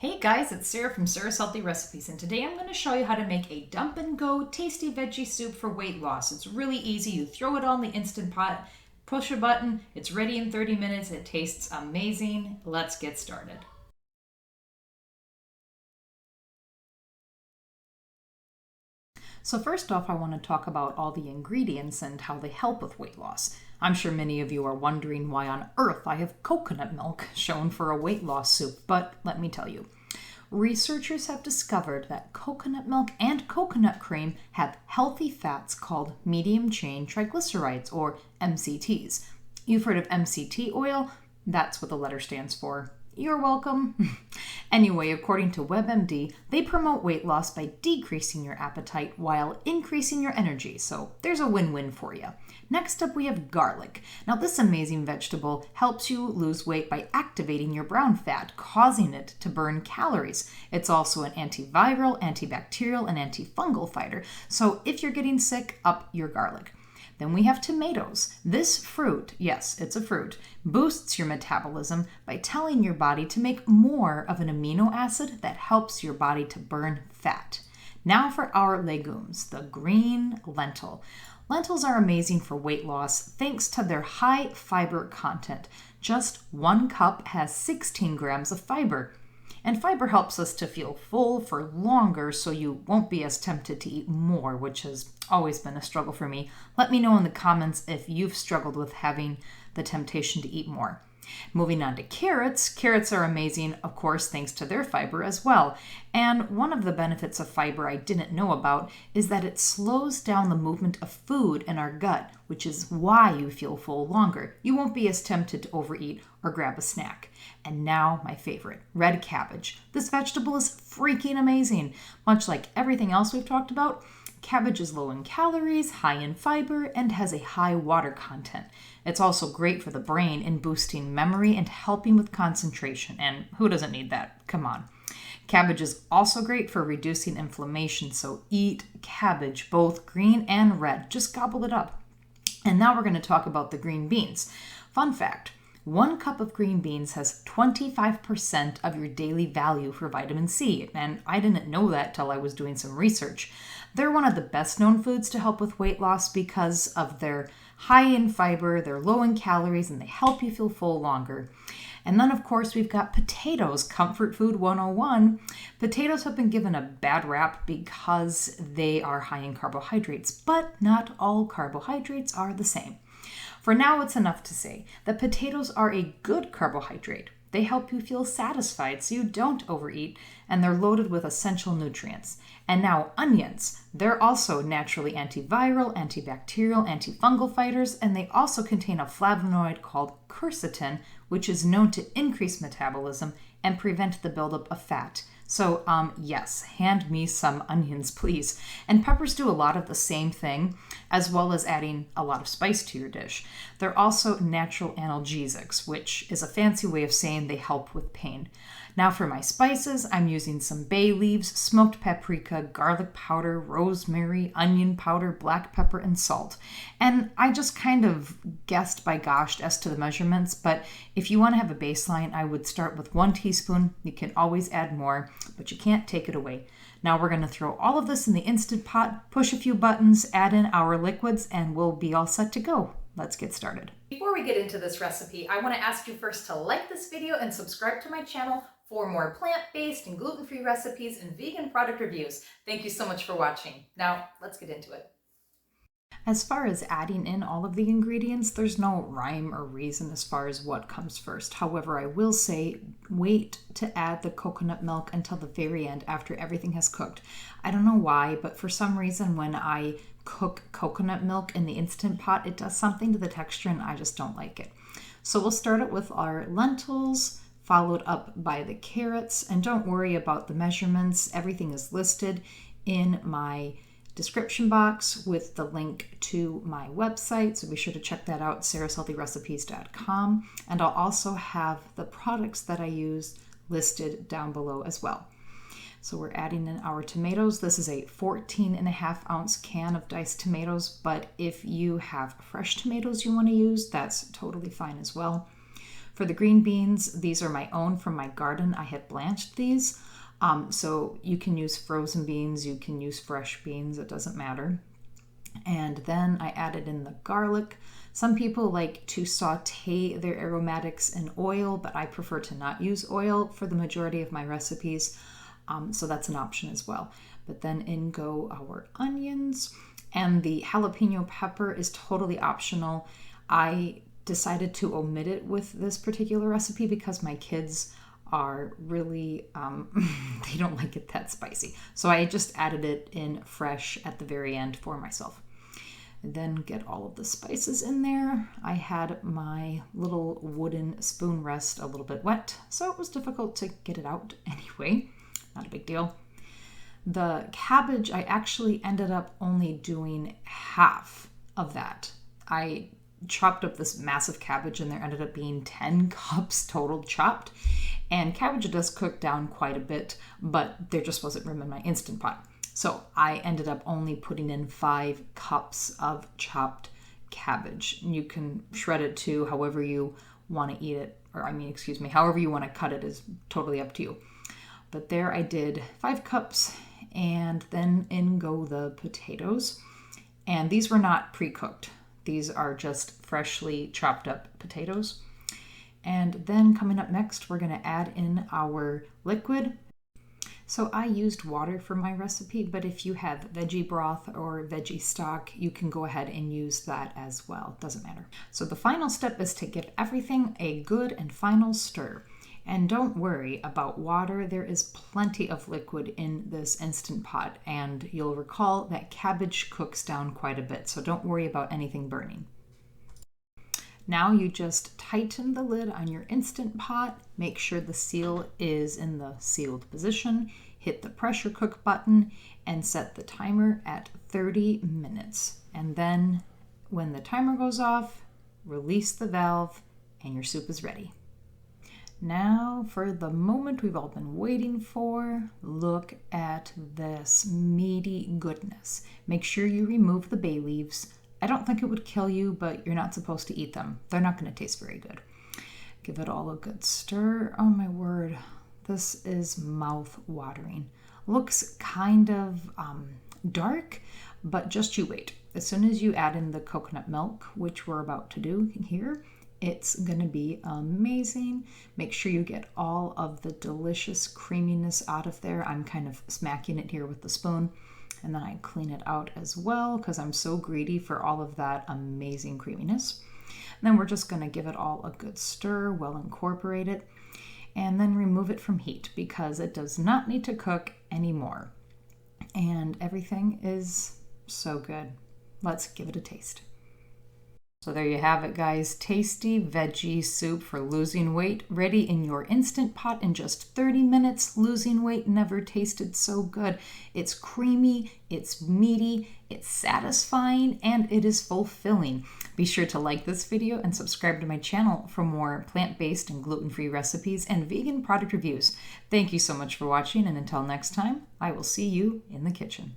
Hey guys, it's Sarah from Sarah's Healthy Recipes, and today I'm going to show you how to make a dump and go tasty veggie soup for weight loss. It's really easy. You throw it all in the Instant Pot, push a button, it's ready in 30 minutes. It tastes amazing. Let's get started. So first off, I want to talk about all the ingredients and how they help with weight loss. I'm sure many of you are wondering why on earth I have coconut milk shown for a weight loss soup, but let me tell you. Researchers have discovered that coconut milk and coconut cream have healthy fats called medium chain triglycerides, or MCTs. You've heard of MCT oil? That's what the letter stands for. You're welcome. Anyway, according to WebMD, they promote weight loss by decreasing your appetite while increasing your energy, so there's a win-win for you. Next up, we have garlic. Now, this amazing vegetable helps you lose weight by activating your brown fat, causing it to burn calories. It's also an antiviral, antibacterial, and antifungal fighter, so if you're getting sick, up your garlic. Then we have tomatoes. This fruit, yes, it's a fruit, boosts your metabolism by telling your body to make more of an amino acid that helps your body to burn fat. Now for our legumes, the green lentil. Lentils are amazing for weight loss thanks to their high fiber content. Just 1 cup has 16 grams of fiber. And fiber helps us to feel full for longer so you won't be as tempted to eat more, which has always been a struggle for me. Let me know in the comments if you've struggled with having the temptation to eat more. Moving on to carrots. Carrots are amazing, of course, thanks to their fiber as well. And one of the benefits of fiber I didn't know about is that it slows down the movement of food in our gut, which is why you feel full longer. You won't be as tempted to overeat or grab a snack. And now my favorite, red cabbage. This vegetable is freaking amazing. Much like everything else we've talked about, cabbage is low in calories, high in fiber, and has a high water content. It's also great for the brain in boosting memory and helping with concentration. And who doesn't need that? Come on. Cabbage is also great for reducing inflammation, so eat cabbage, both green and red. Just gobble it up. And now we're going to talk about the green beans. Fun fact. 1 cup of green beans has 25% of your daily value for vitamin C, and I didn't know that till I was doing some research. They're one of the best known foods to help with weight loss because of their high in fiber, they're low in calories, and they help you feel full longer. And then, of course, we've got potatoes, comfort food 101. Potatoes have been given a bad rap because they are high in carbohydrates, but not all carbohydrates are the same. For now, it's enough to say that potatoes are a good carbohydrate. They help you feel satisfied so you don't overeat, and they're loaded with essential nutrients. And now onions. They're also naturally antiviral, antibacterial, antifungal fighters, and they also contain a flavonoid called quercetin, which is known to increase metabolism and prevent the buildup of fat. So, yes, hand me some onions, please. And peppers do a lot of the same thing, as well as adding a lot of spice to your dish. They're also natural analgesics, which is a fancy way of saying they help with pain. Now for my spices, I'm using some bay leaves, smoked paprika, garlic powder, rosemary, onion powder, black pepper, and salt. And I just kind of guessed by gosh as to the measurements, but if you want to have a baseline, I would start with 1 teaspoon. You can always add more, but you can't take it away. Now we're going to throw all of this in the Instant Pot, push a few buttons, add in our liquids, and we'll be all set to go. Let's get started. Before we get into this recipe, I want to ask you first to like this video and subscribe to my channel for more plant-based and gluten-free recipes and vegan product reviews. Thank you so much for watching. Now, let's get into it. As far as adding in all of the ingredients, there's no rhyme or reason as far as what comes first. However, I will say wait to add the coconut milk until the very end after everything has cooked. I don't know why, but for some reason when I cook coconut milk in the Instant Pot, it does something to the texture and I just don't like it. So we'll start it with our lentils, followed up by the carrots. And don't worry about the measurements. Everything is listed in my description box with the link to my website, so be sure to check that out, sarahshealthyrecipes.com. And I'll also have the products that I use listed down below as well. So we're adding in our tomatoes. This is a 14.5-ounce can of diced tomatoes, but if you have fresh tomatoes you want to use, that's totally fine as well. For the green beans, these are my own from my garden. I had blanched these. So you can use frozen beans, you can use fresh beans, it doesn't matter. And then I added in the garlic. Some people like to saute their aromatics in oil, but I prefer to not use oil for the majority of my recipes. So that's an option as well. But then in go our onions, and the jalapeno pepper is totally optional. I decided to omit it with this particular recipe because my kids are really, they don't like it that spicy. So I just added it in fresh at the very end for myself. Then get all of the spices in there. I had my little wooden spoon rest a little bit wet, so it was difficult to get it out anyway. Not a big deal. The cabbage, I actually ended up only doing half of that. I chopped up this massive cabbage and there ended up being 10 cups total chopped. And cabbage does cook down quite a bit, but there just wasn't room in my Instant Pot. So I ended up only putting in 5 cups of chopped cabbage. You can shred it too, however you want to eat it, however you want to cut it is totally up to you. But there I did 5 cups, and then in go the potatoes. And these were not pre-cooked. These are just freshly chopped up potatoes. And then coming up next, we're going to add in our liquid. So I used water for my recipe, but if you have veggie broth or veggie stock, you can go ahead and use that as well. Doesn't matter. So the final step is to give everything a good and final stir. And don't worry about water. There is plenty of liquid in this Instant Pot, and you'll recall that cabbage cooks down quite a bit, so don't worry about anything burning. Now you just tighten the lid on your Instant Pot, make sure the seal is in the sealed position, hit the pressure cook button, and set the timer at 30 minutes. And then when the timer goes off, release the valve and your soup is ready. Now for the moment we've all been waiting for. Look at this meaty goodness. Make sure you remove the bay leaves. I don't think it would kill you, but you're not supposed to eat them. They're not going to taste very good. Give it all a good stir. Oh my word, this is mouth-watering. Looks kind of dark, but just you wait. As soon as you add in the coconut milk, which we're about to do here, it's going to be amazing. Make sure you get all of the delicious creaminess out of there. I'm kind of smacking it here with the spoon. And then I clean it out as well because I'm so greedy for all of that amazing creaminess. And then we're just going to give it all a good stir, well incorporate it, and then remove it from heat because it does not need to cook anymore. And everything is so good. Let's give it a taste. So there you have it, guys. Tasty veggie soup for losing weight, ready in your Instant Pot in just 30 minutes. Losing weight never tasted so good. It's creamy, it's meaty, it's satisfying, and it is fulfilling. Be sure to like this video and subscribe to my channel for more plant-based and gluten-free recipes and vegan product reviews. Thank you so much for watching, and until next time, I will see you in the kitchen.